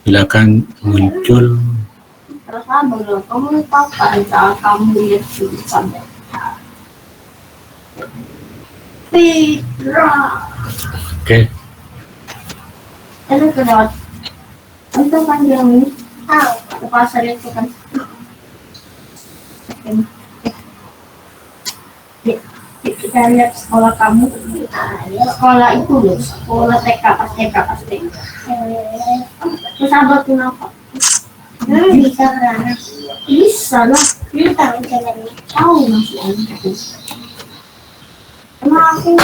Silakan muncul. Terus belum kamu kapan kamu lihat tulisan Fitra. Oke. Itu kedot. Itu kan yang ini. Tahu. Pasar itu kan. Kita lihat sekolah kamu. Sekolah itu loh. Sekolah TK pas TK pas TK. Terus abang kenapa? Bisa kan? Bisa lah. Kita tahu jalannya. Tahu masih ada. Emang aku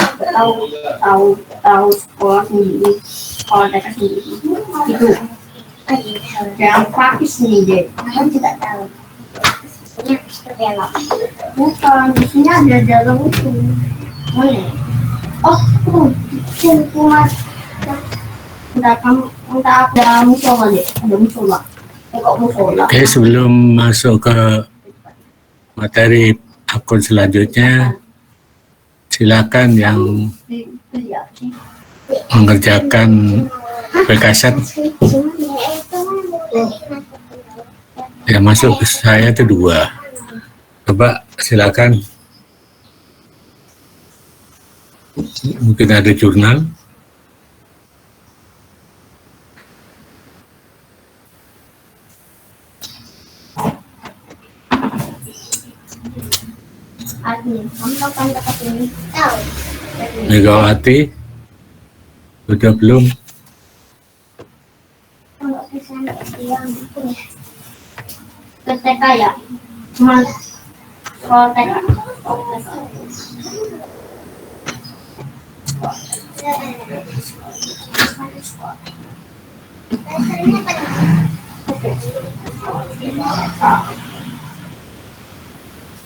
tahu sekolah sendiri, sekolah TK sendiri itu yang praktis nih deh. Aku tidak tahu. Seperti apa? Bukan, biasanya ada dalam itu. Boleh. Oh, mas. Ada musola deh, ada musola. Kok musola? Oke, sebelum masuk ke materi akun selanjutnya, silakan yang mengerjakan PKZ yang masuk ke saya itu 2. Coba silakan. Mungkin ada jurnal. Megawati sudah belum? TK ya, cuma sekolah TK.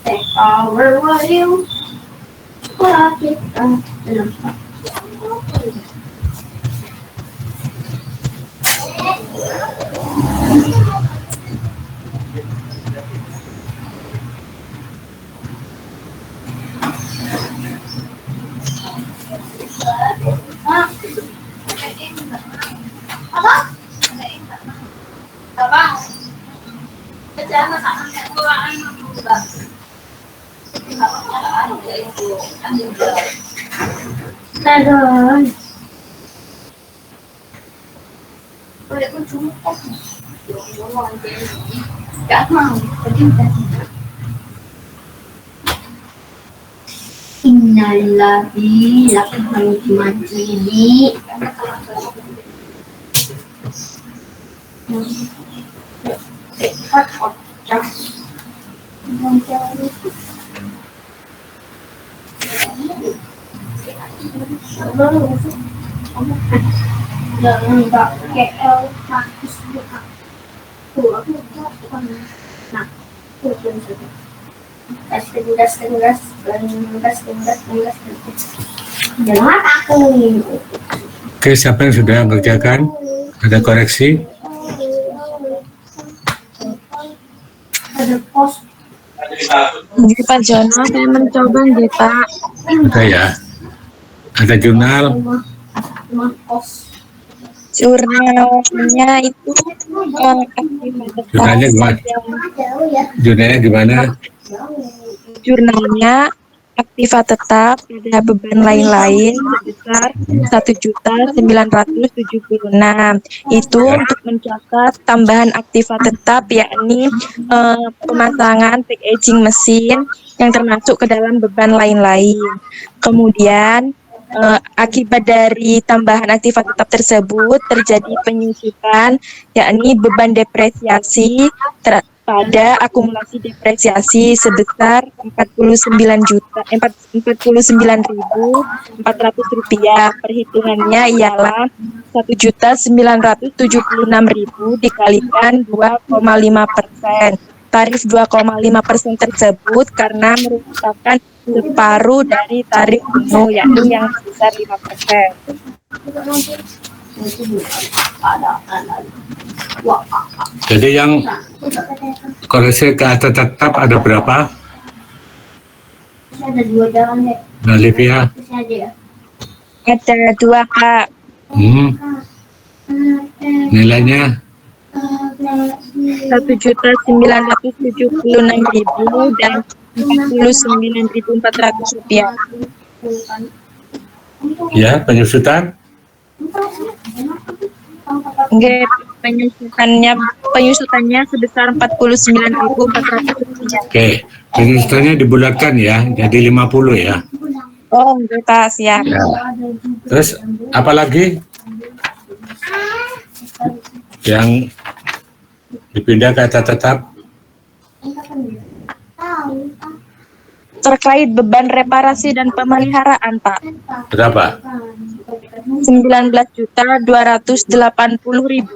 TK, where were you? Sekolah kita belum. Gak mau, Innalillahi lakumajidi. Jangan nggak KL habis buka. Tuh aku bukan. Nah, tuh jangan aku. Oke, siapa yang sudah mengerjakan? Ada koreksi? Ada pos. Pak Jono, saya mencoba nih Pak. Ada ya? Ada jurnal? Jurnalnya itu Jurnalnya gimana? Jurnalnya gimana? Jurnalnya aktiva tetap pada beban lain-lain sebesar 1.976. Itu untuk mencatat tambahan aktiva tetap, yakni pemasangan packaging mesin yang termasuk ke dalam beban lain-lain. Kemudian akibat dari tambahan aktiva tetap tersebut terjadi penyusutan, yakni beban depresiasi pada akumulasi depresiasi sebesar Rp49.400. Perhitungannya ialah 1.976.000 dikalikan 2,5%. Tarif 2,5% tersebut karena merupakan separuh dari tarif penuh, yakni yang sebesar 5%. Jadi yang koreksi ke atas tetap ada berapa? Ada 2 jalan deh. Nah, Livia? Ada 2 Kak. Nilainya? Rp1.976.000 dan Rp49.400. Ya, penyusutan. Nggih, penyusutannya sebesar Rp49.400. Oke, penyusutannya dibulatkan ya, jadi 50 ya. Oh, nggih Pak, siap. Ya. Terus apa lagi yang dipindah ke kata tetap? Terkait beban reparasi dan pemeliharaan, Pak. Berapa? Rp19.280.000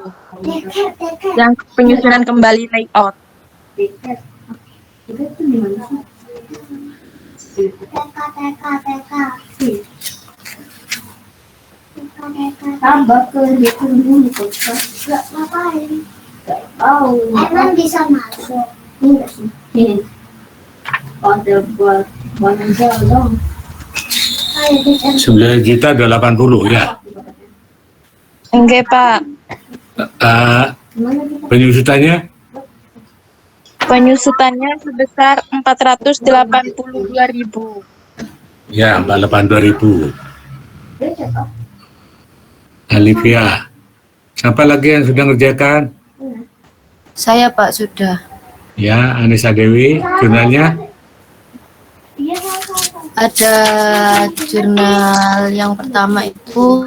yang penyusunan kembali layout. Tambah ke hitung dulu kok. Gak ngapain. Gak tahu. Emang bisa masuk. Enggak sih. Ada buat jalan dong. 9.080 ya. Nggih, Pak. Penyusutannya Penyusutannya sebesar Rp482.000. ya 482.000. Alivia, siapa lagi yang sudah ngerjakan? Saya Pak sudah. Ya, Anissa Dewi, jurnalnya. Ada jurnal yang pertama itu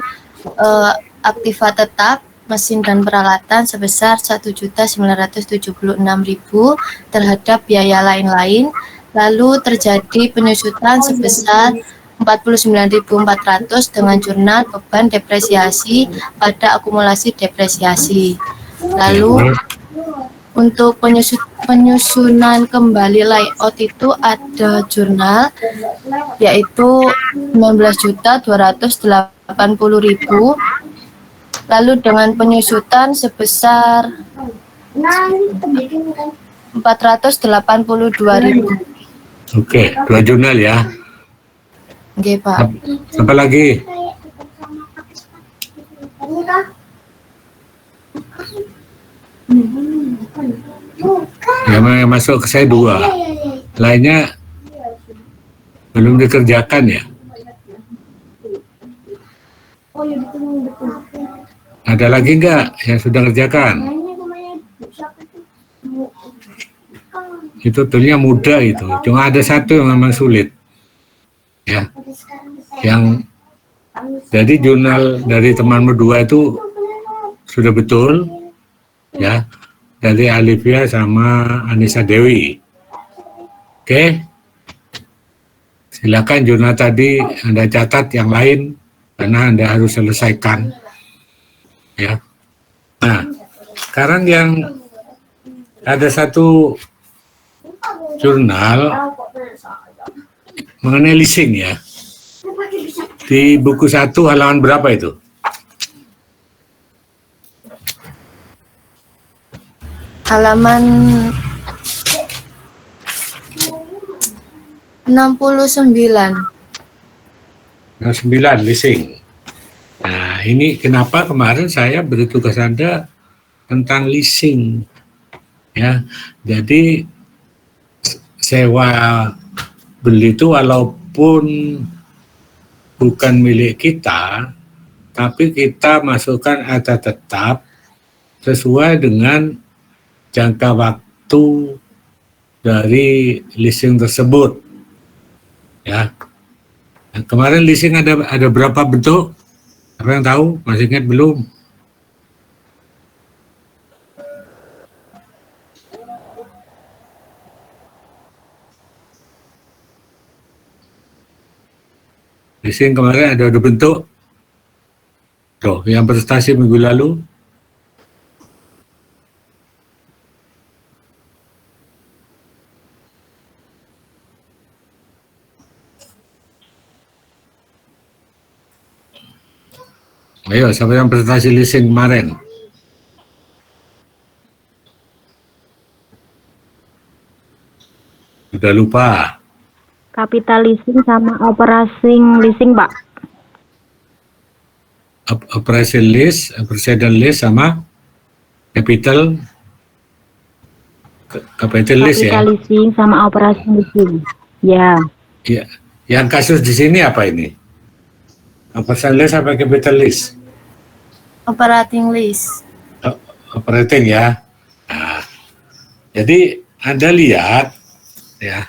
aktiva tetap mesin dan peralatan sebesar 1.976.000 terhadap biaya lain-lain. Lalu terjadi penyusutan sebesar 49.400 dengan jurnal beban depresiasi pada akumulasi depresiasi. Lalu untuk penyusunan kembali layout itu ada jurnal yaitu 19.280.000. Lalu dengan penyusutan sebesar 482.000. Oke, 2 jurnal ya. Oke, Pak. Siapa lagi? Yang masuk ke saya 2. Lainnya belum dikerjakan ya. Ada lagi nggak yang sudah kerjakan? Itu toolnya mudah itu. Cuma ada satu yang memang sulit. Ya. Yang jadi jurnal dari temanmu 2 itu sudah betul. Ya. Dari Alivia sama Anissa Dewi. Oke. Silakan jurnal tadi Anda catat yang lain karena Anda harus selesaikan. Ya. Nah, sekarang yang ada satu jurnal mengenai leasing ya. Di buku 1 halaman berapa itu? Halaman 69. 9 leasing. Nah, ini kenapa kemarin saya beri tugas Anda tentang leasing. Ya. Jadi sewa beli itu walaupun bukan milik kita, tapi kita masukkan ada tetap sesuai dengan jangka waktu dari leasing tersebut. Ya. Nah, kemarin leasing ada berapa bentuk? Apa yang tahu? Masih ingat belum? Leasing kemarin ada 2 bentuk. Tuh, yang prestasi minggu lalu. Ayo, siapa yang presentasi leasing kemarin? Sudah lupa. Capital leasing sama operasi leasing, Pak. Operation list sama capital ke PT List ya. Capital leasing sama operasi leasing. Ya, Ya. Yang kasus di sini apa ini? Operation list apa capital list? Operating list. Operating ya. Nah, jadi Anda lihat ya,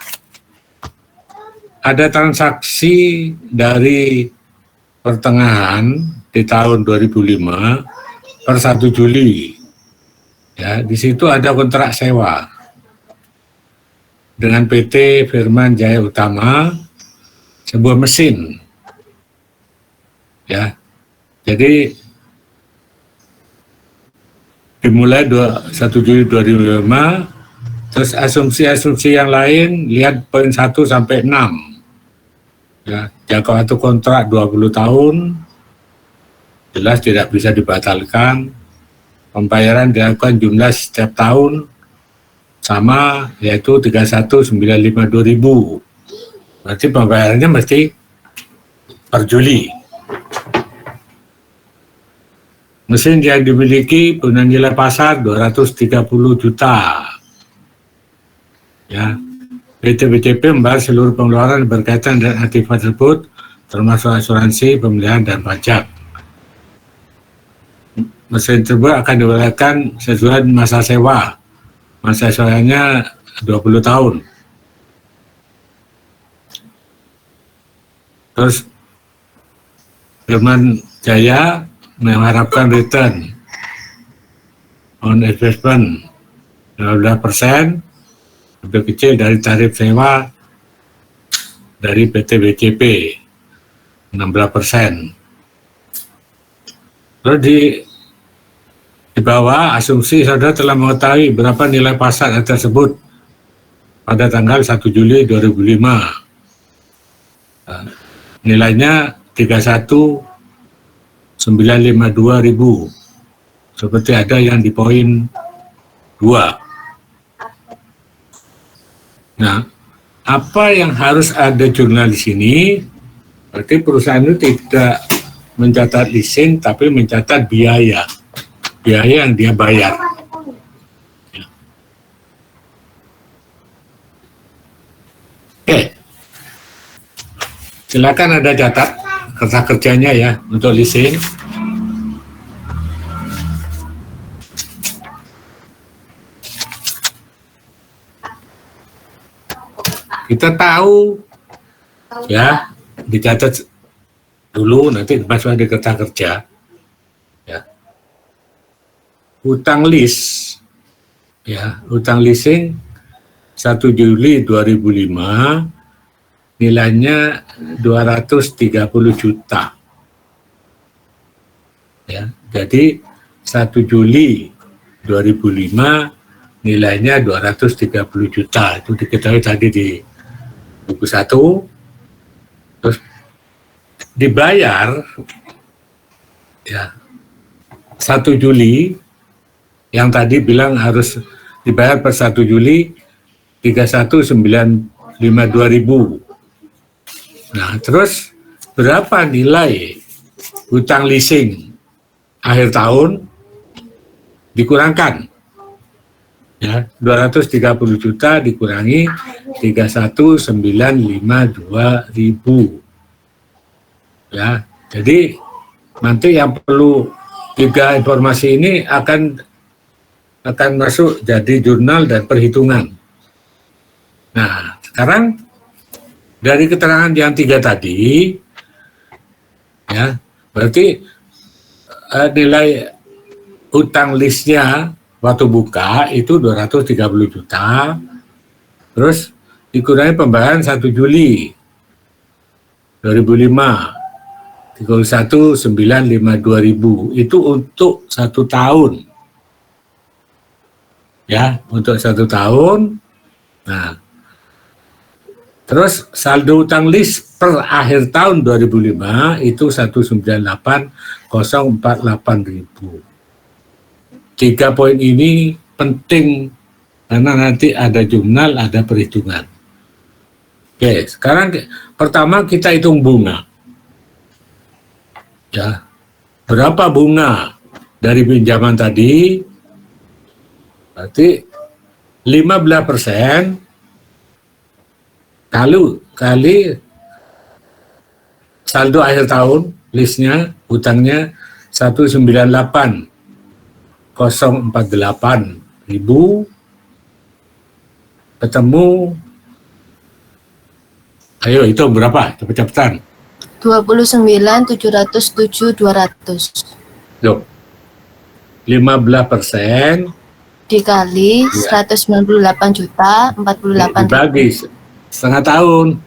ada transaksi dari pertengahan di tahun 2005 per 1 Juli. Ya, di situ ada kontrak sewa dengan PT Firman Jaya Utama, sebuah mesin. Ya. Jadi dimulai 1 Juli 2005, terus asumsi-asumsi yang lain lihat poin 1 sampai 6. Ya, jangka waktu kontrak 20 tahun, jelas tidak bisa dibatalkan. Pembayaran dilakukan jumlah setiap tahun sama, yaitu 31.952.000. Berarti pembayarannya mesti per Juli. Mesin yang dimiliki punya nilai pasar 230 juta. Ya. PT BCP membayar seluruh pengeluaran berkaitan dengan aktivitas tersebut, termasuk asuransi, pemeliharaan, dan pajak. Mesin tersebut akan dibayarkan sesuai masa sewa. Masa sewanya 20 tahun. Terus Firman Jaya mengharapkan return on investment 12%, lebih kecil dari tarif sewa dari PT BCP 16%. Lalu di bawah asumsi saudara telah mengetahui berapa nilai pasar tersebut pada tanggal 1 Juli 2005. Nilainya 31.952.000, seperti ada yang di poin 2. Nah, apa yang harus ada jurnal di sini? Berarti perusahaan itu tidak mencatat leasing, tapi mencatat biaya yang dia bayar. Oke, silakan ada catat kertas kerjanya ya untuk leasing. Kita tahu ya, dicatat dulu, nanti masuk di kertas kerja ya. Utang lease ya, utang leasing 1 Juli 2005 nilainya 230 juta ya. Jadi 1 Juli 2005 nilainya 230 juta, itu diketahui tadi di buku 1. Terus dibayar ya 1 Juli, yang tadi bilang harus dibayar per 1 Juli 31.952.000. Nah, terus berapa nilai hutang leasing akhir tahun dikurangkan ya, 230 juta dikurangi 31.952.000 ya. Jadi nanti yang perlu 3 informasi ini akan masuk jadi jurnal dan perhitungan. Nah, sekarang dari keterangan yang 3 tadi ya, berarti nilai utang listnya waktu buka itu 230 juta, terus dikurangi pembayaran 1 Juli 2005, 31.952.000, itu untuk 1 tahun. Ya, untuk 1 tahun. Nah, terus saldo utang list per akhir tahun 2005 itu 198.048.000. 3 poin ini penting karena nanti ada jurnal, ada perhitungan. Oke, sekarang pertama kita hitung bunga. Ya, berapa bunga dari pinjaman tadi? Berarti 15% kali saldo akhir tahun, listnya, hutangnya 198.048.000 ketemu, ayo itu berapa? Cepet-cepetan. 29.707.200 Loh, 15% dikali Iya. 198 juta 48 dibagi setengah tahun,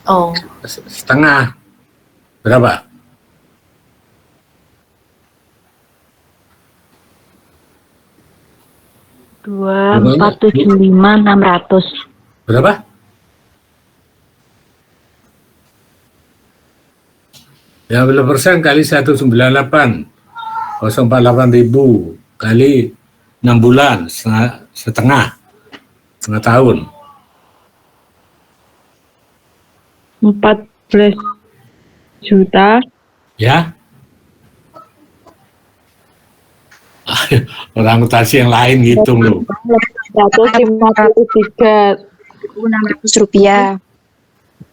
Oh, setengah berapa? dua empat tujuh lima 600. Berapa? Ya, 15% kali 198.048.000 kali 6 bulan, setengah tahun. 14 juta. Ya. Orang akuntansi yang lain ngitung loh. 153.600 rupiah.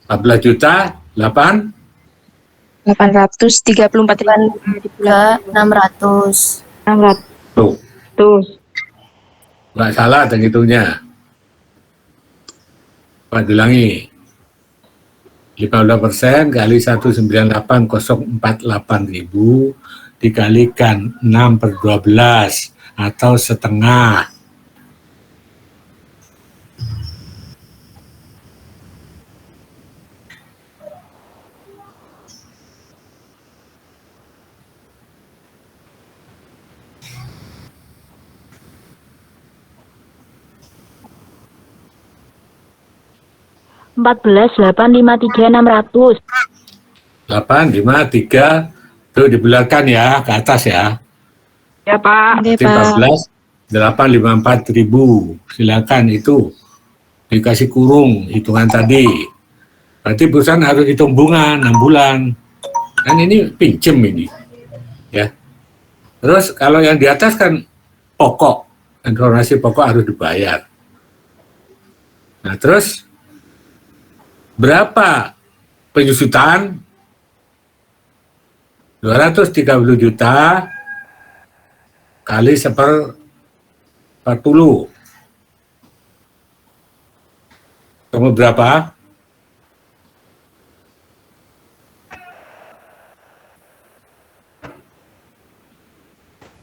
14 juta, 834.000 600 tuh. Nggak salah ngitungnya. Pak ulangi. 15% kali 198.048.000 dikalikan 6/12 atau setengah. Empat belas 853.600. 853 tuh dibulatkan ya ke atas ya. Ya Pak. Oke, Berarti Pak. 14 854.000. Silakan itu dikasih kurung hitungan tadi. Berarti perusahaan harus hitung bunga 6 bulan. Kan ini pinjem ini. Ya. Terus kalau yang di atas kan pokok, informasi pokok harus dibayar. Nah, terus berapa penyusutan? 230 juta kali 1/40. Kamu berapa?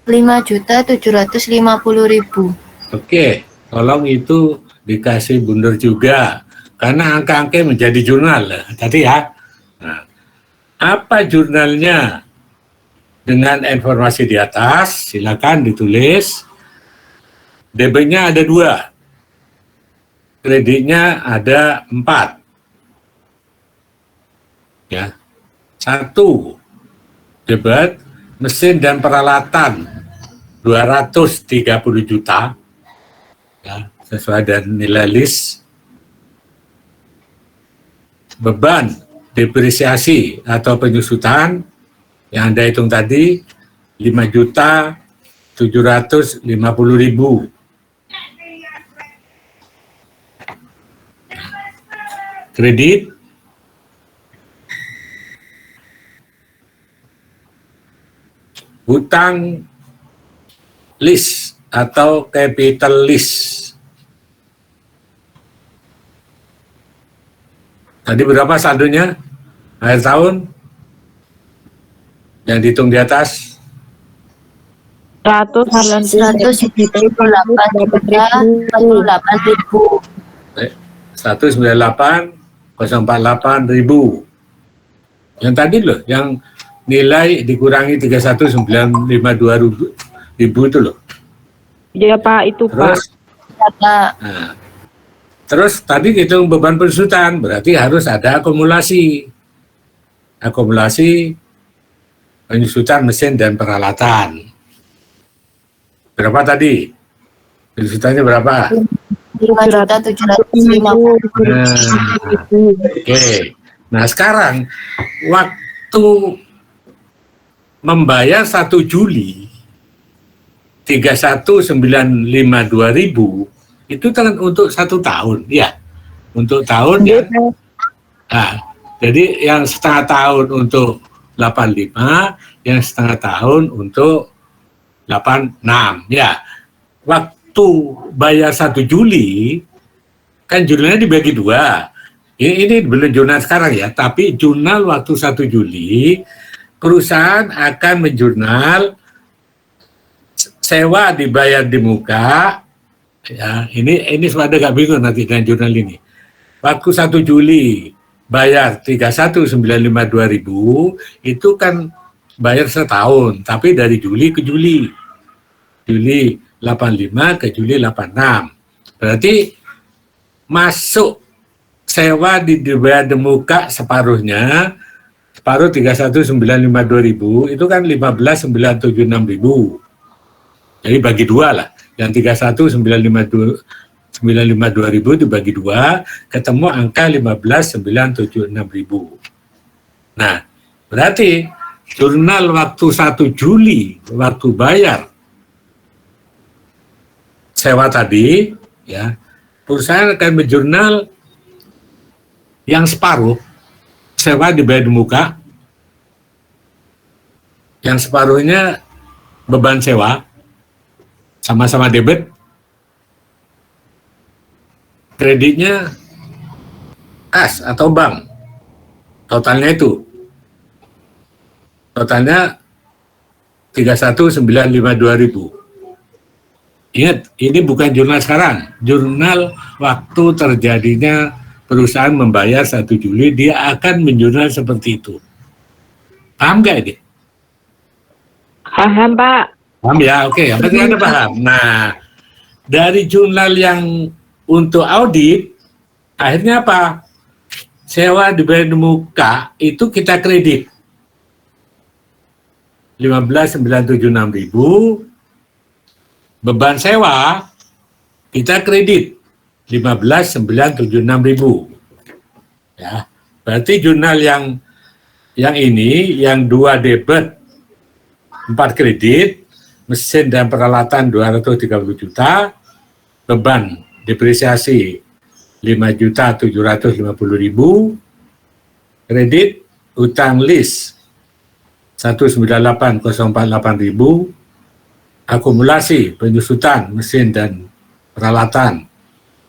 Rp5.750.000. Oke, tolong itu dikasih bundar juga. Karena angka-angka menjadi jurnal. Tadi ya. Nah, apa jurnalnya? Dengan informasi di atas, silakan ditulis. Debitnya ada 2. Kreditnya ada 4. Ya. 1. Debit mesin dan peralatan 230 juta. Ya, sesuai dengan nilai list. Beban depresiasi atau penyusutan yang Anda hitung tadi 5.750.000. Kredit hutang list atau capital list. Tadi berapa saldonya? Akhir tahun? Yang dihitung di atas? 198.048.000. 198.048.000. Yang tadi loh, yang nilai dikurangi 31.952.000 itu loh. Iya Pak, itu Terus, Pak. nah, terus tadi hitung beban penyusutan, berarti harus ada akumulasi. Akumulasi penyusutan mesin dan peralatan. Berapa tadi? Penyusutannya berapa? 5.750.000. Oke. Nah, sekarang waktu membayar 1 Juli 31.952.000 itu kan untuk 1 tahun, ya. Untuk tahun ya. Nah, jadi yang setengah tahun untuk 85, yang setengah tahun untuk 86, ya. Waktu bayar 1 Juli, kan jurnalnya dibagi 2. Ini belum jurnal sekarang ya, tapi jurnal waktu 1 Juli, perusahaan akan menjurnal sewa dibayar di muka, ya. Ini pada nggak bingung nanti dengan jurnal ini. Waktu 1 Juli bayar 31.952.000, itu kan bayar setahun, tapi dari Juli ke Juli. Juli 85 ke Juli 86. Berarti masuk sewa dibayar di muka separuhnya, separuh 31.952.000, itu kan 15.976.000. Jadi bagi 2 lah. Yang 31.952.000 dibagi 2, ketemu angka 15.976.000. Nah, berarti jurnal waktu 1 Juli, waktu bayar sewa tadi, ya, perusahaan akan menjurnal yang separuh sewa dibayar di muka, yang separuhnya beban sewa, sama-sama debit, kreditnya kas atau bank, totalnya 31.952.000. Ingat, ini bukan jurnal sekarang, jurnal waktu terjadinya perusahaan membayar 1 Juli, dia akan menjurnal seperti itu. Paham nggak ini? Paham, Pak. Paham ya? Oke, yang penting Anda paham. Nah, dari jurnal yang untuk audit, akhirnya apa? Sewa dibayar di muka, itu kita kredit. 15.976.000, beban sewa, kita kredit. 15.976.000. Ya, berarti jurnal yang ini, yang 2 debit, 4 kredit, mesin dan peralatan 230 juta, beban depresiasi 5.750.000, kredit utang list 198.048.000, akumulasi penyusutan mesin dan peralatan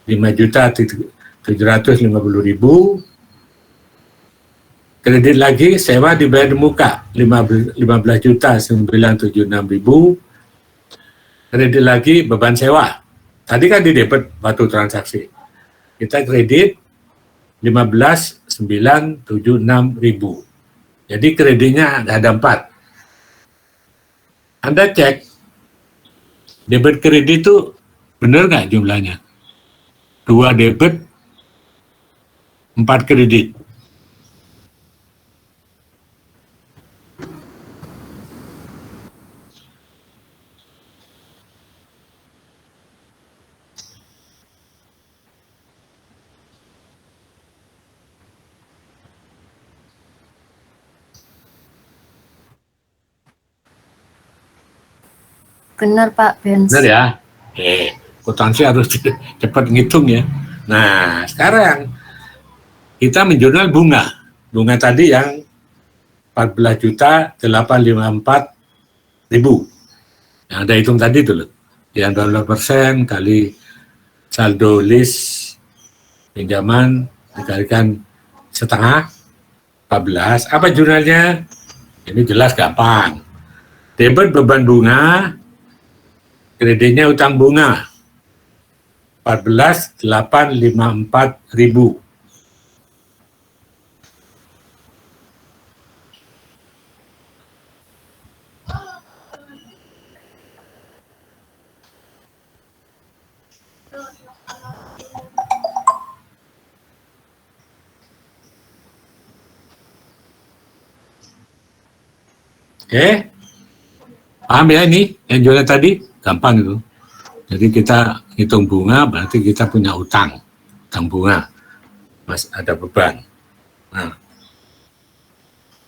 5.750.000, kredit lagi sewa dibayar di muka 15.976.000, kredit lagi beban sewa. Tadi kan di debit waktu transaksi. Kita kredit 15.976.000. Jadi kreditnya ada 4. Anda cek debit kredit itu benar nggak jumlahnya? 2 debit, 4 kredit. Benar, Pak Benz. Benar ya? Akuntansi harus cepat ngitung ya. Nah, sekarang kita menjurnal bunga. Bunga tadi yang 14.854.000. Yang Anda hitung tadi itu loh. Yang 12% kali saldo list pinjaman dikalikan setengah 14. Apa jurnalnya? Ini jelas gampang. Debit beban bunga, kreditnya utang bunga 14.854.000. Oke, paham ya ini yang jualan tadi? Gampang itu. Jadi kita hitung bunga, berarti kita punya utang bunga, mas ada beban. Nah,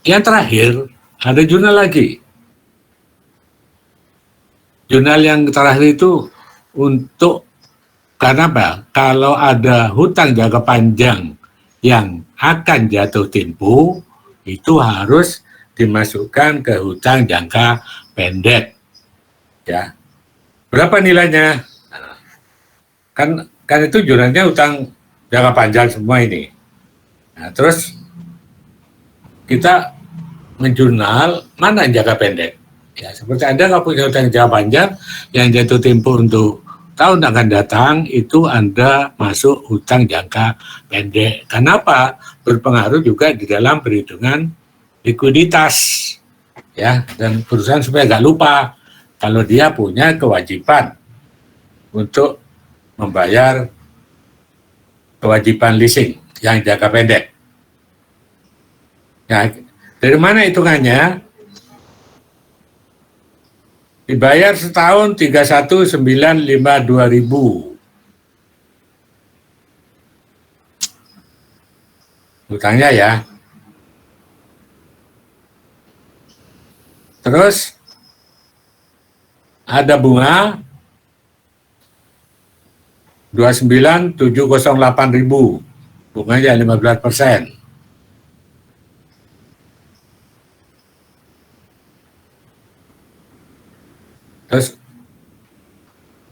yang terakhir ada jurnal lagi. Jurnal yang terakhir itu untuk karena apa? Kalau ada hutang jangka panjang yang akan jatuh tempo, itu harus dimasukkan ke hutang jangka pendek. Ya, berapa nilainya? Kan itu jurnalnya hutang jangka panjang semua ini. Nah, terus kita menjurnal mana yang jangka pendek. Ya, seperti Anda kalau punya hutang jangka panjang yang jatuh tempo untuk tahun akan datang, itu Anda masuk hutang jangka pendek. Kenapa? Berpengaruh juga di dalam perhitungan likuiditas. Ya, dan perusahaan supaya nggak lupa kalau dia punya kewajiban untuk membayar kewajiban leasing yang jangka pendek. Nah, dari mana hitungannya? Dibayar setahun 31.952.000. Hutangnya ya. Terus ada bunga 29.708.000. Bunganya 15%. Terus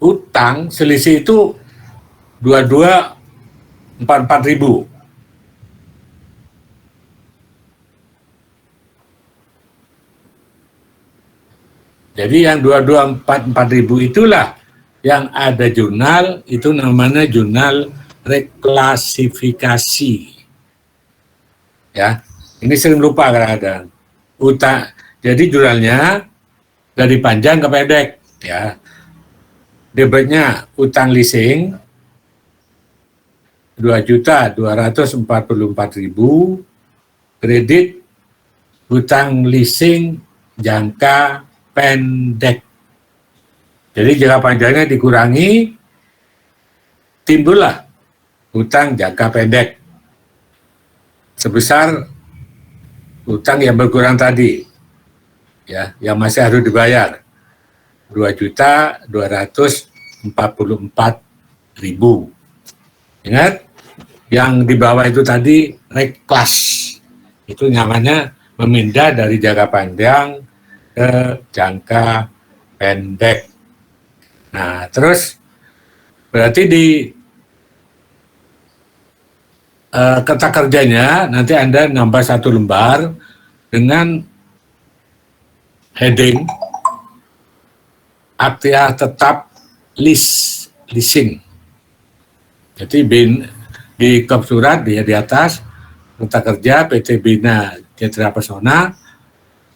utang selisih itu 22.44.000. Jadi yang 22.44.000 itulah yang ada jurnal, itu namanya jurnal reklasifikasi. Ya, ini sering lupa kadang-kadang. Utang, jadi jurnalnya dari panjang ke pendek, ya. Debitnya utang leasing 2.244.000, kredit utang leasing jangka pendek. Jadi jangka panjangnya dikurangi, timbullah utang jangka pendek sebesar utang yang berkurang tadi, ya, yang masih harus dibayar 2.244.000. Ingat, yang di bawah itu tadi reklas, itu namanya memindah dari jangka panjang ke jangka pendek. Nah, terus berarti di kertas kerjanya nanti Anda nambah satu lembar dengan heading akta tetap leasing. Jadi di kop surat di atas kertas kerja PT Bina Citra Pesona,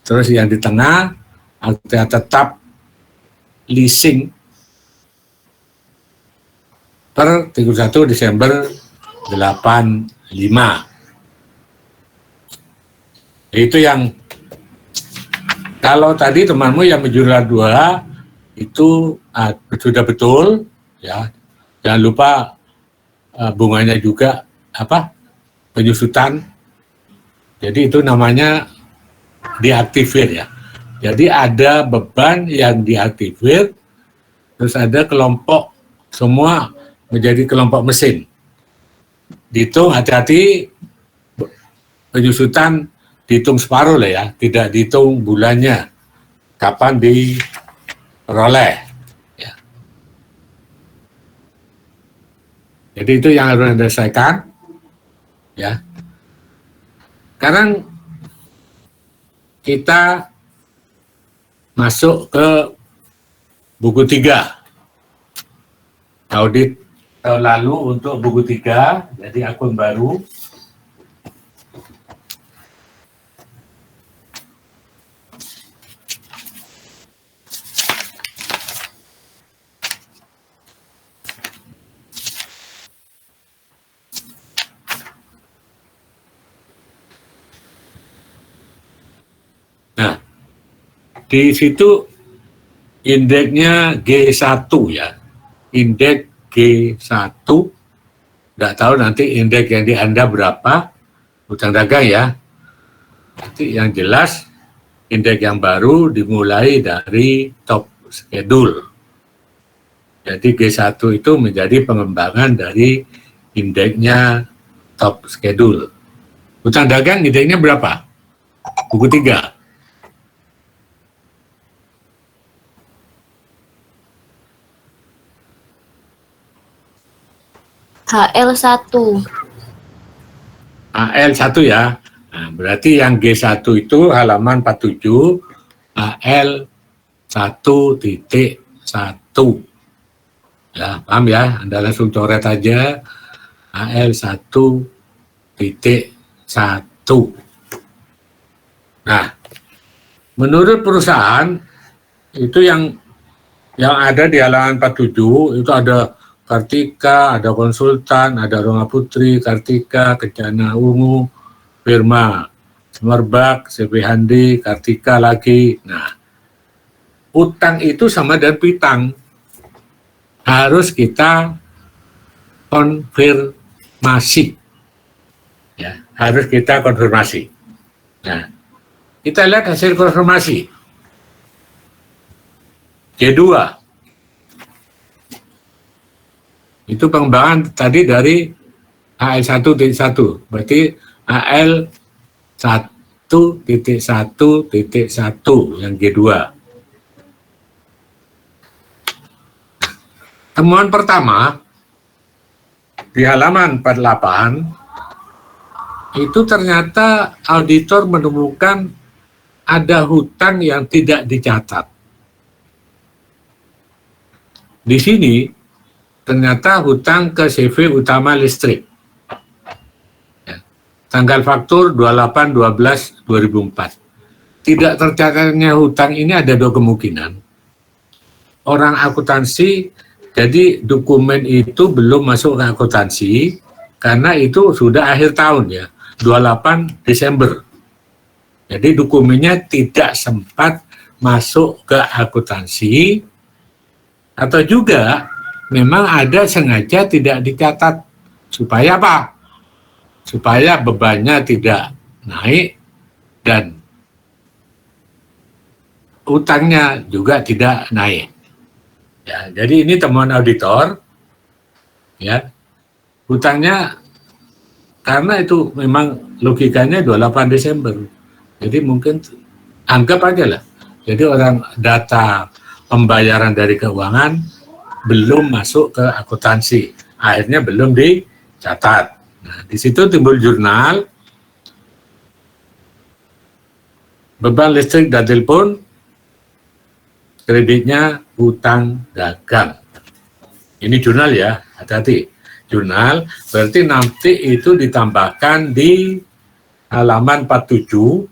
terus yang di tengah akta tetap leasing per 31 Desember 85. Itu yang kalau tadi temanmu yang menjurnal 2 itu sudah betul, ya. Jangan lupa bunganya juga penyusutan. Jadi itu namanya diaktifir, ya. Jadi ada beban yang diaktifir, terus ada kelompok semua menjadi kelompok mesin. Dihitung hati-hati, penyusutan dihitung separuh lah ya, tidak dihitung bulannya kapan diperoleh. Ya. Jadi itu yang harus Anda selesaikan. Ya. Sekarang kita masuk ke buku 3. Audit tahun lalu untuk buku 3, jadi akun baru. Nah, di situ indeksnya G1 ya, indeks G1, nggak tahu nanti indeks yang di Anda berapa, hutang dagang ya. Nanti yang jelas indeks yang baru dimulai dari top schedule. Jadi G1 itu menjadi pengembangan dari indeksnya top schedule. Hutang dagang indeksnya berapa? Buku 3. HL1. HL1 ya. Nah, berarti yang G1 itu halaman 47, HL1.1. Ya, paham ya? Anda langsung coret aja HL1.1. Nah, menurut perusahaan itu yang ada di halaman 47 itu ada Kartika, ada Konsultan, ada Roma Putri, Kartika, Kencana Ungu, Firma, Semerbak, CP Handi, Kartika lagi. Nah, utang itu sama dengan piutang. Harus kita konfirmasi. Ya, harus kita konfirmasi. Nah, kita lihat hasil konfirmasi. G2. Itu pengembangan tadi dari HL1.1. Berarti HL1.1.1 yang G2. Temuan pertama di halaman 48 itu ternyata auditor menemukan ada hutang yang tidak dicatat. Di sini ternyata hutang ke CV utama listrik. Ya. Tanggal faktur 28/12/2004. Tidak tercatatnya hutang ini ada dua kemungkinan. Orang akuntansi, jadi dokumen itu belum masuk ke akuntansi karena itu sudah akhir tahun ya, 28 Desember. Jadi dokumennya tidak sempat masuk ke akuntansi, atau juga memang ada sengaja tidak dicatat. Supaya apa? Supaya bebannya tidak naik dan utangnya juga tidak naik. Ya, jadi ini temuan auditor, ya, hutangnya karena itu memang logikanya 28 Desember, jadi mungkin anggap aja lah, jadi orang data pembayaran dari keuangan belum masuk ke akuntansi, akhirnya belum dicatat. Nah, di situ timbul jurnal, beban listrik dan telepon, kreditnya hutang dagang. Ini jurnal ya, hati-hati. Jurnal berarti nanti itu ditambahkan di halaman 47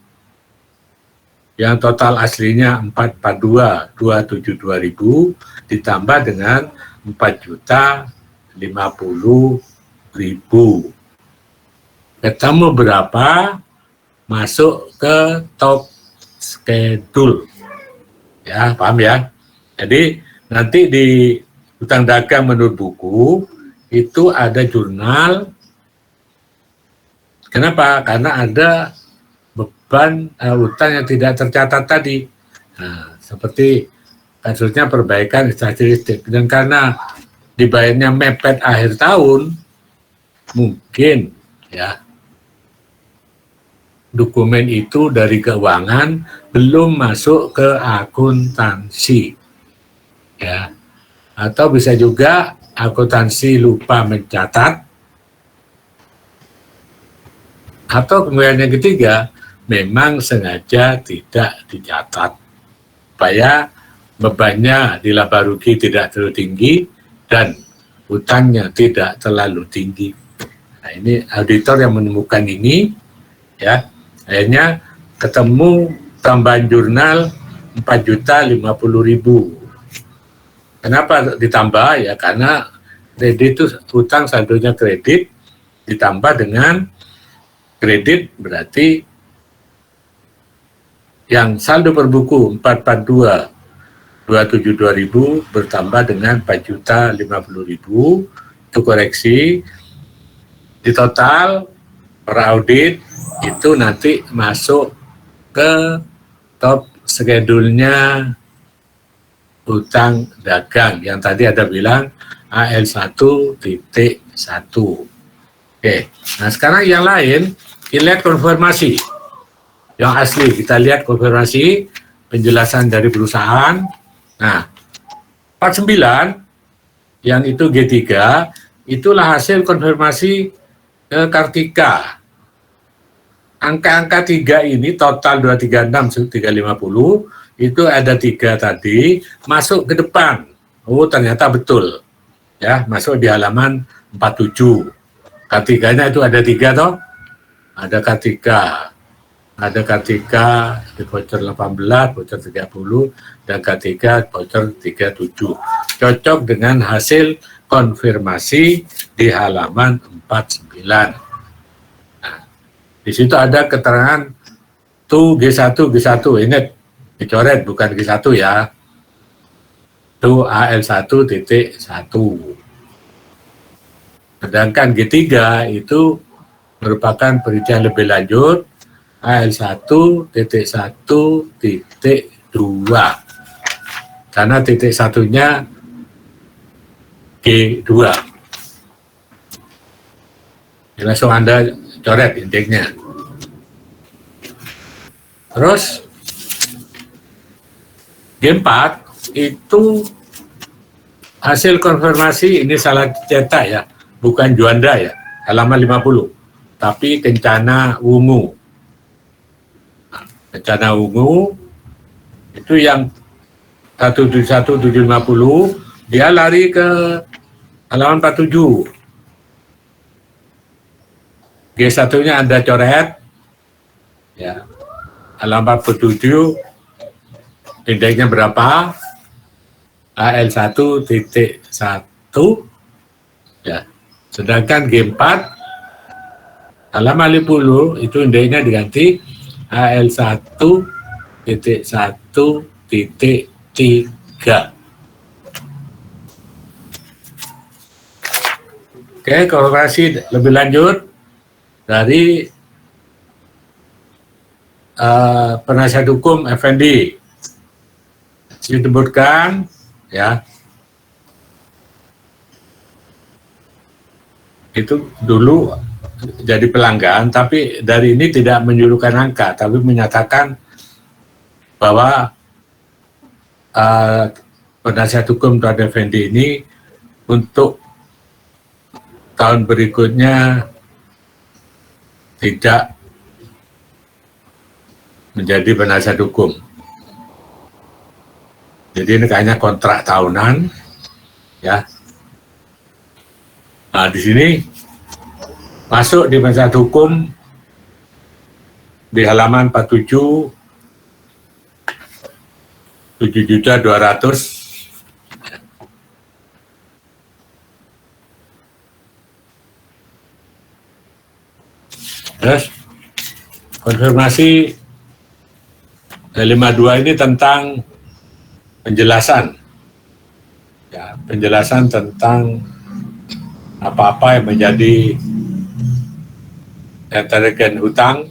yang total aslinya 442.272.000 ditambah dengan 4.050.000. Ketemu berapa? Masuk ke top schedule. Ya, paham ya? Jadi nanti di hutang dagang menurut buku itu ada jurnal. Kenapa? Karena ada beban hutang yang tidak tercatat tadi. Nah, seperti kasusnya perbaikan statistik. Dan karena dibayarnya mepet akhir tahun, mungkin ya dokumen itu dari keuangan belum masuk ke akuntansi, ya, atau bisa juga akuntansi lupa mencatat, atau kemudian yang ketiga memang sengaja tidak dicatat supaya bebannya di laba rugi tidak terlalu tinggi dan hutangnya tidak terlalu tinggi. Nah, ini auditor yang menemukan ini, ya. Akhirnya ketemu tambahan jurnal 4.050.000. Kenapa ditambah? Ya karena kredit itu hutang saldonya kredit ditambah dengan kredit, berarti yang saldo per buku 442.272.000 bertambah dengan 4.050.000. Itu koreksi. Di total per audit itu nanti masuk ke top schedule-nya utang dagang yang tadi ada bilang AL1.1. Oke, nah sekarang yang lain kita lihat konfirmasi. Yang asli kita lihat konfirmasi penjelasan dari perusahaan. Nah, 49 yang itu G3 itulah hasil konfirmasi Kartika. Angka-angka 3 ini total 236 350 itu ada 3 tadi masuk ke depan. Oh, ternyata betul. Ya, masuk di halaman 47. Kartikanya itu ada 3 toh. Ada Kartika. Ada Kartika di voucher 18, voucher 30 dan Kartika voucher 37. Cocok dengan hasil konfirmasi di halaman 49. Di situ ada keterangan tu G1, ingat dicoret bukan G1 ya. Tu AL1.1. Sedangkan G3 itu merupakan perincian lebih lanjut AL1.1.2 karena titik satunya G2. Langsung Anda coret indeksnya. Terus G4 itu hasil konfirmasi, ini salah cetak ya, bukan Juanda ya, halaman 50, tapi Kencana Wungu. Kencana Wungu itu yang 171750, dia lari ke halaman 47. G1-nya Anda coret, ya, halaman 47, indeksnya berapa? AL1.1, ya. Sedangkan G4, halaman 50, itu indeksnya diganti AL1.1.3. Oke, korelasi lebih lanjut dari penasihat hukum Effendi disebutkan ya, itu dulu jadi pelanggan, tapi dari ini tidak menyuruhkan angka, tapi menyatakan bahwa penasihat hukum terhadap Effendi ini untuk tahun berikutnya tidak menjadi penasihat hukum. Jadi ini kayaknya kontrak tahunan, ya. Nah, di sini masuk di penasihat hukum di halaman 47, 7.200.000. Terus konfirmasi 52 ini tentang penjelasan, ya, penjelasan tentang apa-apa yang menjadi terkait hutang.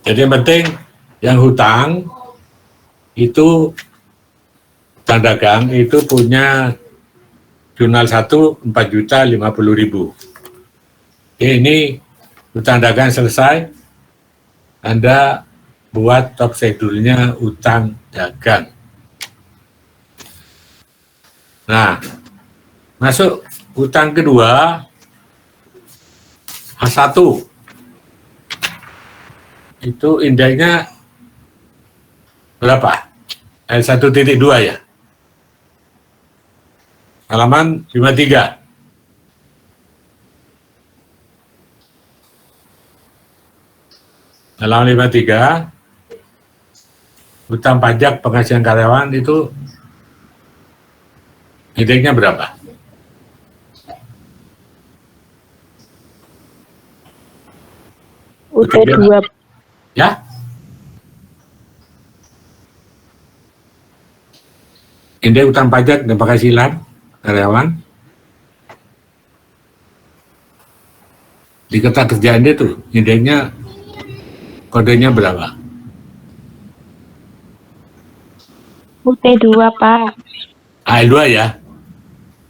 Jadi yang penting yang hutang itu hutang dagang itu punya jurnal 1 4.050.000. Oke, ini hutang dagang selesai, Anda buat top schedule-nya hutang dagang. Nah, masuk hutang kedua A1. Itu indeksnya berapa? L1.2 ya? Halaman 53. Halaman 53, hutang pajak penghasilan karyawan itu indeksnya berapa? UT2. Ya? Indeks hutang pajak dan penghasilan karyawan di kertas kerjaan dia tuh indeksnya kodenya berapa? UT2 Pak. AL2 ya?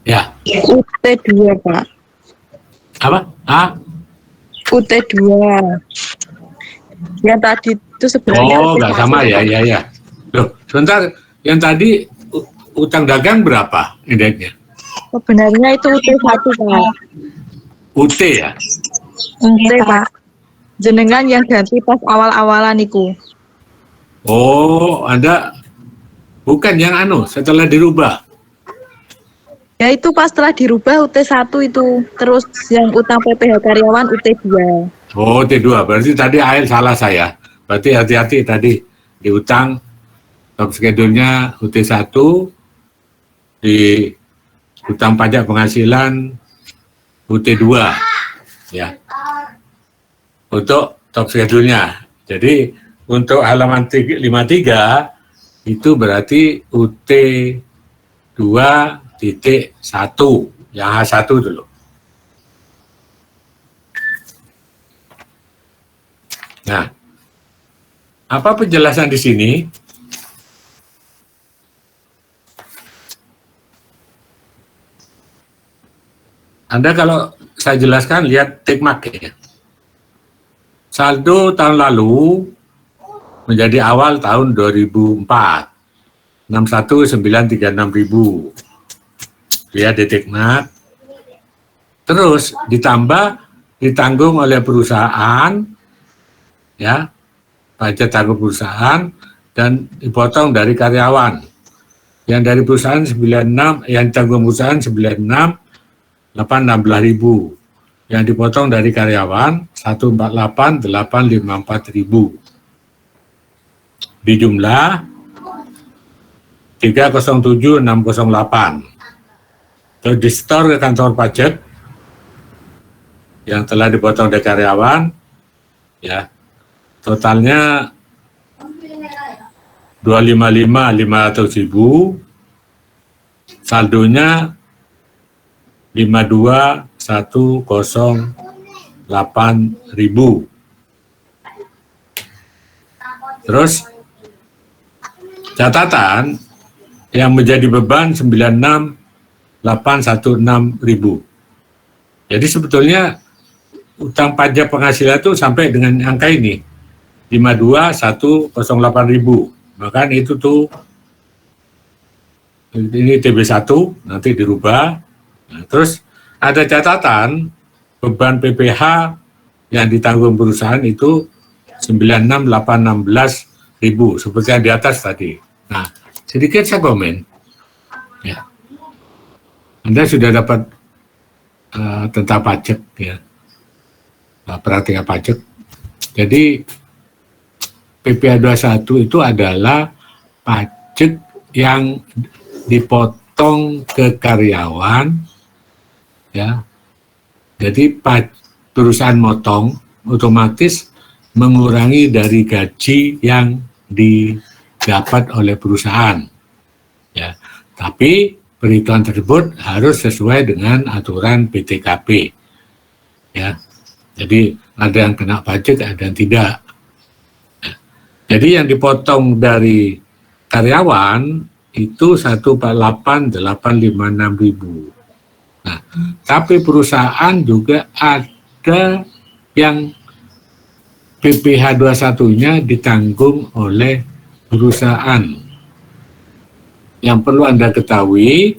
Ya. UT2 Pak. Apa? UT2. Yang tadi itu sebenarnya Oh, nggak UT1. sama ya, ya. Loh, sebentar. Yang tadi utang dagang berapa indeksnya? Sebenarnya itu UT1 Pak. UT ya? UT Pak. Jenengan yang ganti pas awal-awalan iku. Oh, Anda bukan yang setelah dirubah. Ya itu pas setelah dirubah UT1 itu. Terus yang utang PPh karyawan UT2. Oh, T2. Berarti tadi AL salah saya. Berarti hati-hati tadi di utang top schedule-nya UT1, di utang pajak penghasilan UT2 ya. Untuk top schedule-nya. Jadi untuk halaman 53 itu berarti UT2.1 yang H1 dulu. Nah, apa penjelasan di sini? Anda kalau saya jelaskan, lihat tikmak ya. Saldo tahun lalu menjadi awal tahun 2004, 61.936.000. Lihat di tikmak. Terus ditanggung oleh perusahaan, ya, pajak tanggung perusahaan, dan dipotong dari karyawan. Yang dari perusahaan 96, yang tanggung perusahaan 96.816.000. Yang dipotong dari karyawan 148.854.000. Di jumlah 307.608. Terus di store ke kantor pajak yang telah dipotong dari karyawan, ya, totalnya 255.500.000, saldonya 52.108.000. Terus catatan yang menjadi beban 96.816.000. Jadi sebetulnya utang pajak penghasilan itu sampai dengan angka ini 52.108.000. Maka itu tuh ini TB1 nanti dirubah. Nah, terus ada catatan beban PPh yang ditanggung perusahaan itu 96.816.000 seperti yang di atas tadi. Nah, sedikit saya komen. Ya. Anda sudah dapat tentang pajak ya. Perhatian pajak. Jadi PPh 21 itu adalah pajak yang dipotong ke karyawan. Ya, jadi perusahaan motong otomatis mengurangi dari gaji yang didapat oleh perusahaan. Ya, tapi perhitungan tersebut harus sesuai dengan aturan PTKP. Ya, jadi ada yang kena pajak, ada yang tidak. Ya, jadi yang dipotong dari karyawan itu 148.856.000. Nah, tapi perusahaan juga ada yang PPh 21-nya ditanggung oleh perusahaan. Yang perlu Anda ketahui,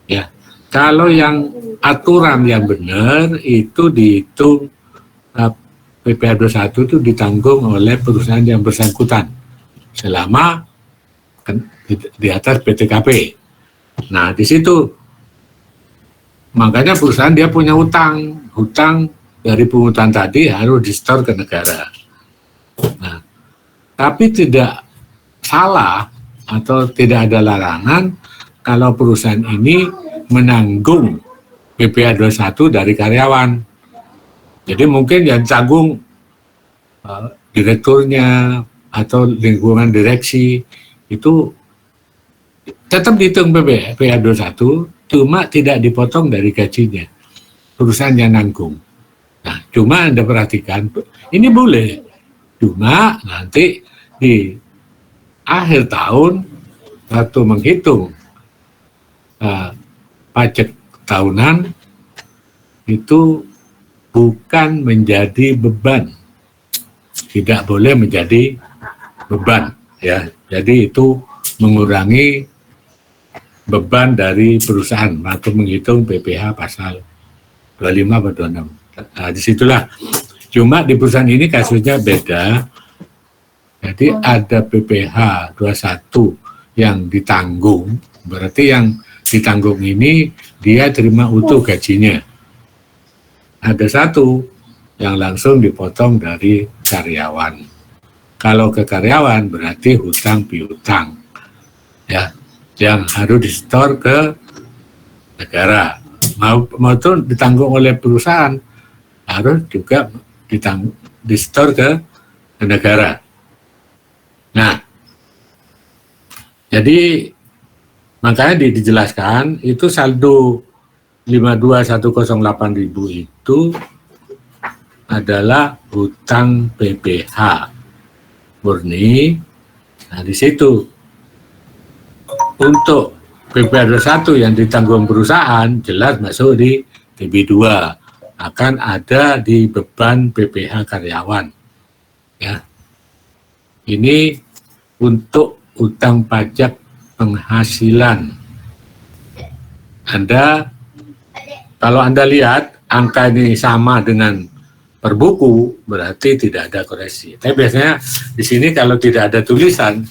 ya, kalau yang aturan yang benar itu dihitung PPh 21 itu ditanggung oleh perusahaan yang bersangkutan selama di atas PTKP. Nah, di situ makanya perusahaan dia punya hutang dari pungutan tadi harus di-store ke negara. Nah, tapi tidak salah atau tidak ada larangan kalau perusahaan ini menanggung PPh 21 dari karyawan. Jadi mungkin yang tanggung direkturnya atau lingkungan direksi itu tetap dihitung PPh 21, cuma tidak dipotong dari gajinya. Perusahaan yang nanggung. Nah, cuma Anda perhatikan, ini boleh. Cuma nanti di akhir tahun waktu menghitung pajak tahunan itu bukan menjadi beban, tidak boleh menjadi beban, ya. Jadi itu mengurangi beban dari perusahaan waktu menghitung PPh pasal 25 atau 26. Nah, disitulah. Cuma di perusahaan ini kasusnya beda. Jadi ada PPh 21 yang ditanggung, berarti yang ditanggung ini dia terima utuh gajinya. Ada satu yang langsung dipotong dari karyawan. Kalau ke karyawan berarti hutang piutang, ya, yang harus disetor ke negara. Mau itu ditanggung oleh perusahaan, harus juga disetor ke negara. Nah, jadi makanya dijelaskan itu saldo 52.108.000 itu adalah hutang PPh murni. Nah, di situ untuk PPh 21 yang ditanggung perusahaan jelas masuk di TB2, akan ada di beban PPh karyawan. Ya. Ini untuk hutang pajak penghasilan. Kalau Anda lihat angka ini sama dengan per buku, berarti tidak ada koreksi. Tapi biasanya di sini kalau tidak ada tulisan,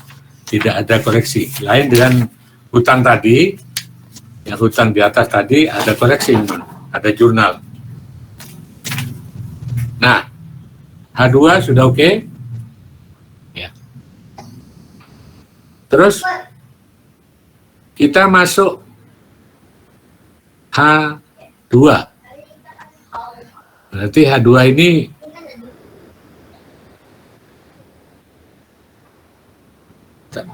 tidak ada koreksi. Lain dengan hutang tadi, yang hutang di atas tadi ada koreksi, ada jurnal. Nah, H2 sudah oke? Ya. Terus kita masuk H2. Berarti H2 ini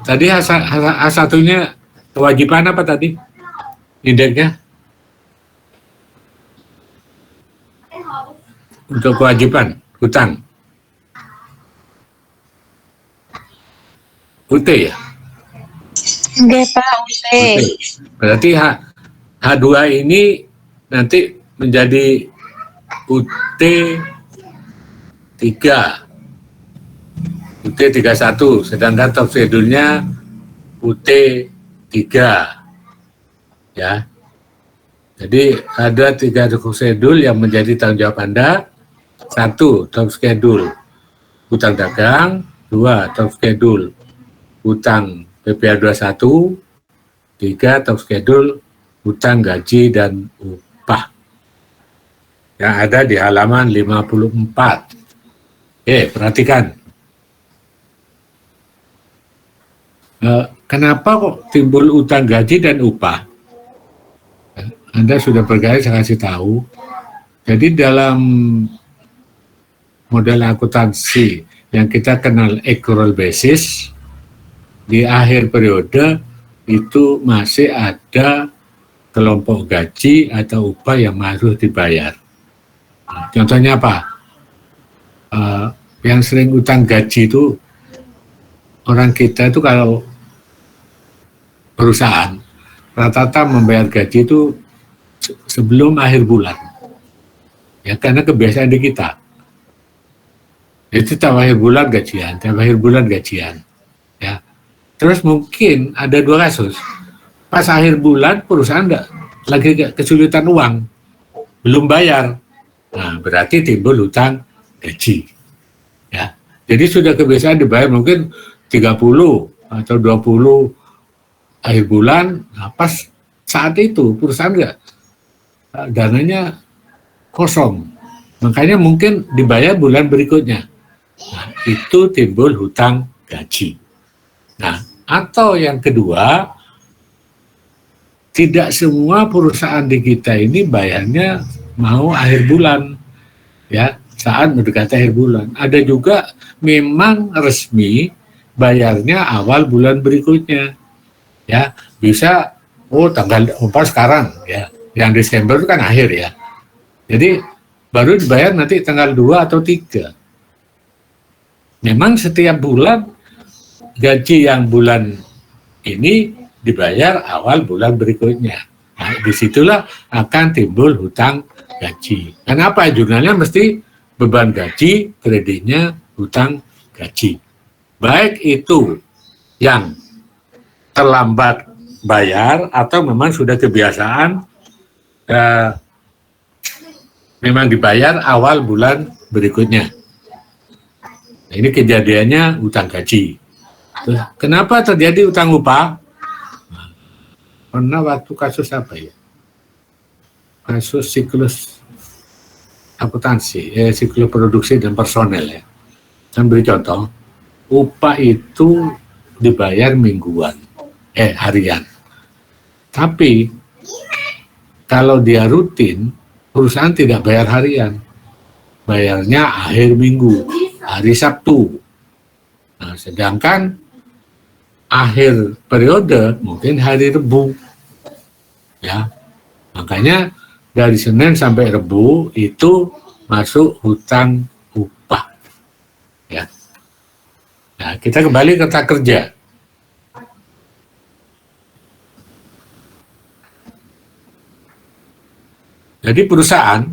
tadi H1-nya kewajiban apa tadi? Indeksnya? Untuk kewajiban hutang. UT ya? Enggak, Pak, UT. Berarti H2 ini nanti menjadi UT 3, UT 31, sedangkan top schedule-nya UT 3, ya. Jadi ada 3 top schedule yang menjadi tanggung jawab Anda. 1, top schedule hutang dagang. 2, top schedule hutang PPh 21. 3, top schedule hutang gaji dan upah. Yang ada di halaman 54. Perhatikan. Kenapa kok timbul utang gaji dan upah? Anda sudah bergaya, saya kasih tahu. Jadi dalam model akuntansi yang kita kenal accrual basis, di akhir periode itu masih ada kelompok gaji atau upah yang harus dibayar. Contohnya apa? Yang sering utang gaji itu orang kita itu kalau perusahaan rata-rata membayar gaji itu sebelum akhir bulan, ya, karena kebiasaan di kita. Itu tiap akhir bulan gajian, ya. Terus mungkin ada 2 kasus. Pas akhir bulan perusahaan lagi kesulitan uang, belum bayar. Nah, berarti timbul hutang gaji. Ya. Jadi sudah kebiasaan dibayar mungkin 30 atau 20 akhir bulan. Nah, pas saat itu perusahaan dananya kosong. Makanya mungkin dibayar bulan berikutnya. Nah, itu timbul hutang gaji. Nah, atau yang kedua, tidak semua perusahaan di kita ini bayarnya mau akhir bulan, ya, saat mendekati akhir bulan. Ada juga memang resmi bayarnya awal bulan berikutnya, ya, bisa tanggal 4 sekarang, ya, yang Desember itu kan akhir, ya, jadi baru dibayar nanti tanggal 2 atau 3. Memang setiap bulan gaji yang bulan ini dibayar awal bulan berikutnya. Nah, disitulah akan timbul hutang gaji. Kenapa? Jurnalnya mesti beban gaji, kreditnya hutang gaji. Baik itu yang terlambat bayar atau memang sudah kebiasaan memang dibayar awal bulan berikutnya. Nah, ini kejadiannya hutang gaji. Terus, kenapa terjadi hutang upah? Pernah waktu kasus apa ya? Kasus siklus akuntansi, siklus produksi dan personel ya. Saya beri contoh, upah itu dibayar mingguan, harian. Tapi kalau dia rutin, perusahaan tidak bayar harian, bayarnya akhir minggu, hari Sabtu. Nah, sedangkan akhir periode mungkin hari Rebu, ya. Makanya dari Senin sampai Rebu itu masuk hutang upah, ya. Nah, kita kembali ke kata kerja. Jadi perusahaan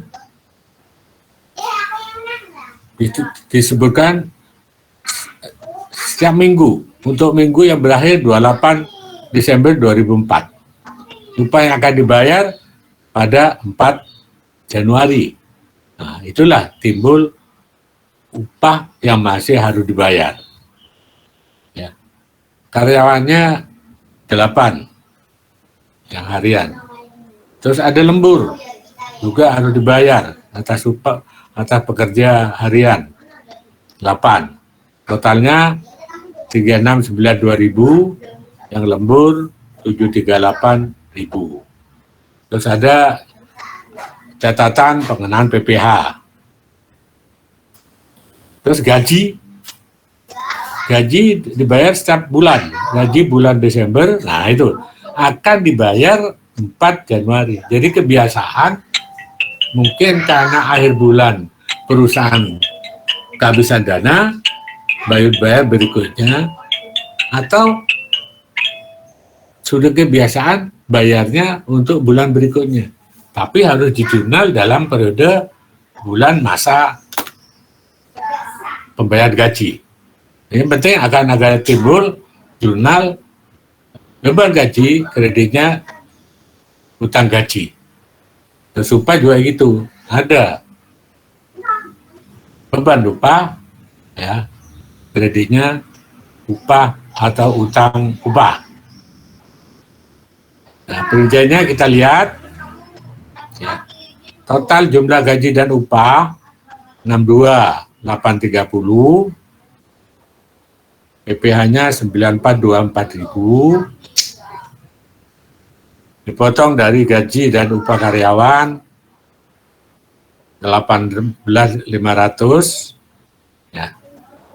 itu disebutkan setiap minggu untuk minggu yang berakhir 28 Desember 2004. Upah yang akan dibayar pada 4 Januari. Nah, itulah timbul upah yang masih harus dibayar. Ya. Karyawannya 8 yang harian. Terus ada lembur juga harus dibayar atas upah atas pekerja harian 8. Totalnya 369.200, yang lembur 738.000. Terus ada catatan pengenaan PPh. Terus gaji dibayar setiap bulan. Gaji bulan Desember, nah itu akan dibayar 4 Januari. Jadi kebiasaan mungkin karena akhir bulan perusahaan kehabisan dana, bayar berikutnya, atau sudah kebiasaan bayarnya untuk bulan berikutnya. Tapi harus dijurnal dalam periode bulan masa pembayar gaji. Yang penting akan ada timbul jurnal beban gaji, kreditnya hutang gaji. Dan supaya juga gitu, ada beban upah, ya, kreditnya upah atau utang upah. Nah, perinciannya kita lihat, ya, total jumlah gaji dan upah 62.830, PPh-nya 94.240.000, dipotong dari gaji dan upah karyawan 18.500, ya.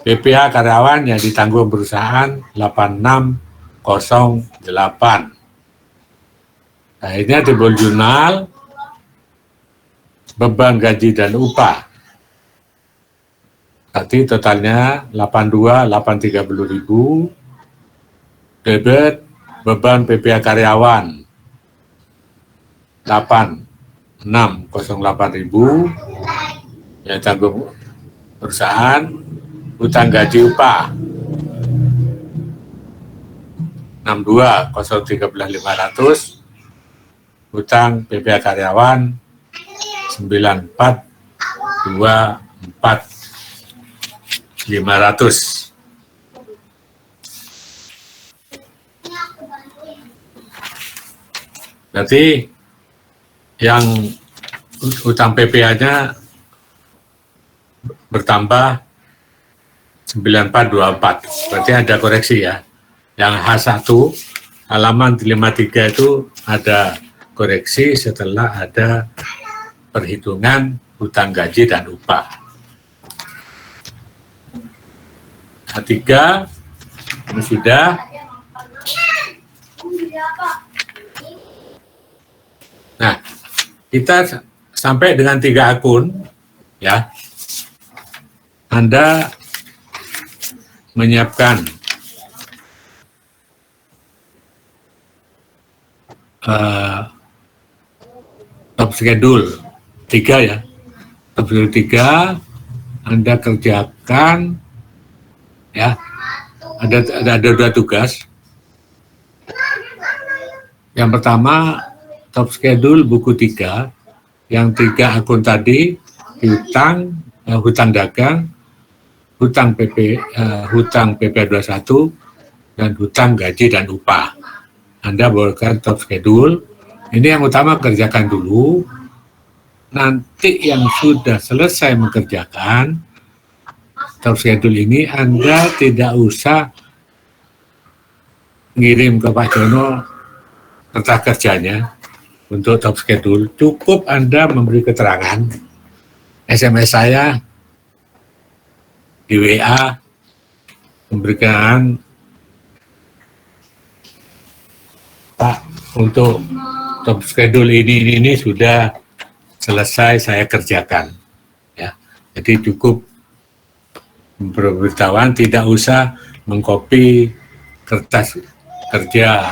PPh karyawan yang ditanggung perusahaan 8608. Akhirnya timbul jurnal beban gaji dan upah. Berarti totalnya 82.830.000, debit beban PPh karyawan 8608.000 yang tanggung perusahaan, hutang gaji upah 62.013.500, hutang PPh karyawan 94.24500. Berarti yang hutang PPh-nya bertambah 9424. Berarti ada koreksi ya. Yang H1 halaman 53 itu ada koreksi setelah ada perhitungan hutang gaji dan upah. H3 ini sudah. Nah, kita sampai dengan 3 akun, ya. Anda menyiapkan top schedule 3 ya. Top schedule 3 Anda kerjakan ya. Ada 2 tugas. Yang pertama top schedule buku 3, yang 3 akun tadi, hutang dagang, hutang PP 21 dan hutang gaji dan upah. Anda bolehkan top schedule. Ini yang utama kerjakan dulu. Nanti yang sudah selesai mengerjakan top schedule ini, Anda tidak usah ngirim ke Pak Jono kertas kerjanya untuk top schedule. Cukup Anda memberi keterangan, SMS saya di WA, memberikan, Pak, untuk top schedule ini sudah selesai saya kerjakan. Ya, jadi cukup pemberitahuan, tidak usah mengcopy kertas kerja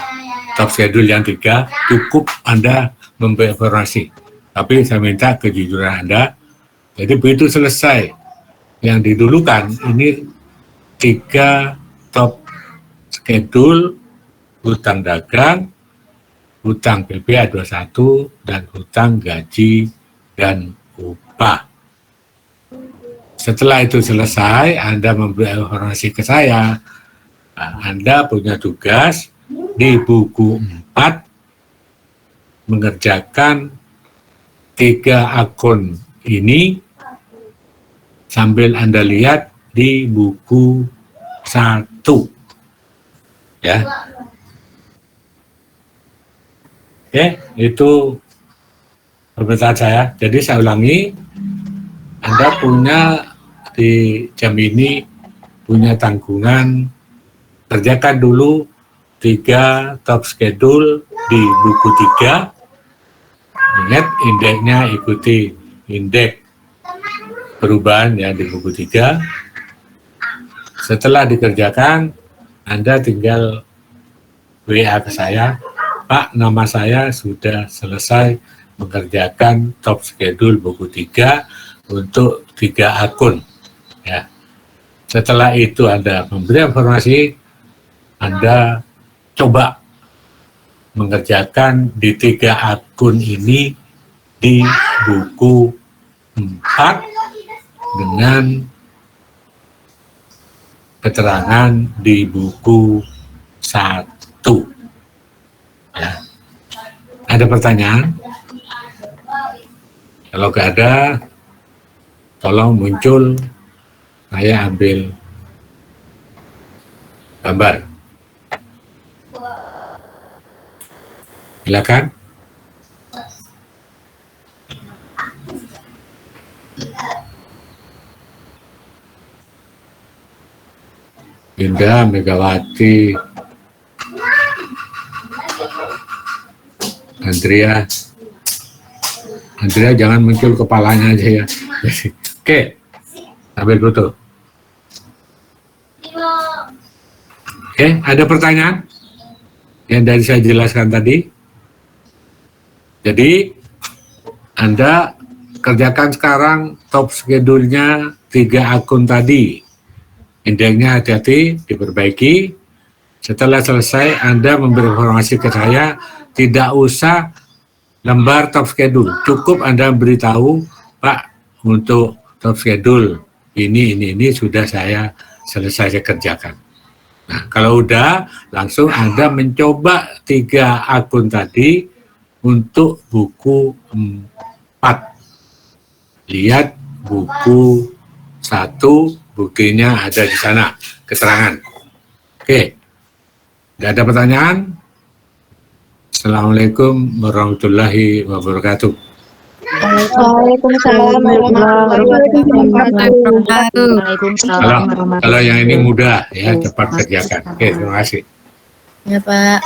top schedule yang 3, cukup Anda memberi informasi. Tapi saya minta kejujuran Anda. Jadi begitu selesai yang didulukan, ini 3 top schedule, hutang dagang, hutang PP 21, dan hutang gaji dan upah. Setelah itu selesai, Anda memberi informasi ke saya. Anda punya tugas di buku 4 mengerjakan 3 akun ini sambil Anda lihat di buku 1. Ya. Oke, itu permintaan saya. Jadi saya ulangi, Anda punya di jam ini punya tanggungan, kerjakan dulu 3 top schedule di buku 3. Ingat indeksnya, ikuti indeks perubahan ya di buku 3. Setelah dikerjakan, Anda tinggal WA ke saya, Pak, nama saya sudah selesai mengerjakan top schedule buku 3 untuk 3 akun. Ya. Setelah itu Anda memberi informasi, Anda coba mengerjakan di 3 akun ini di buku 4 dengan keterangan di buku 1. Ya. Ada pertanyaan? Kalau nggak ada, tolong muncul, saya ambil gambar. Silakan. Indah, Megawati, Andrea jangan muncul kepalanya aja ya. Oke, ambil foto. Oke, ada pertanyaan yang dari saya jelaskan tadi? Jadi Anda kerjakan sekarang top schedule-nya 3 akun tadi. Indeksnya hati-hati diperbaiki. Setelah selesai Anda memberi informasi ke saya, tidak usah lembar top schedule. Cukup Anda beritahu, Pak, untuk top schedule ini sudah saya selesai kerjakan. Nah, kalau udah, langsung Anda mencoba 3 akun tadi untuk buku 4. Lihat buku 1, buktinya ada di sana, keterangan. Oke, tidak ada pertanyaan? Assalamualaikum warahmatullahi wabarakatuh. Waalaikumsalam warahmatullahi wabarakatuh. Kalau yang ini mudah ya, cepat kerjakan. Oke, terima kasih. Ya Pak.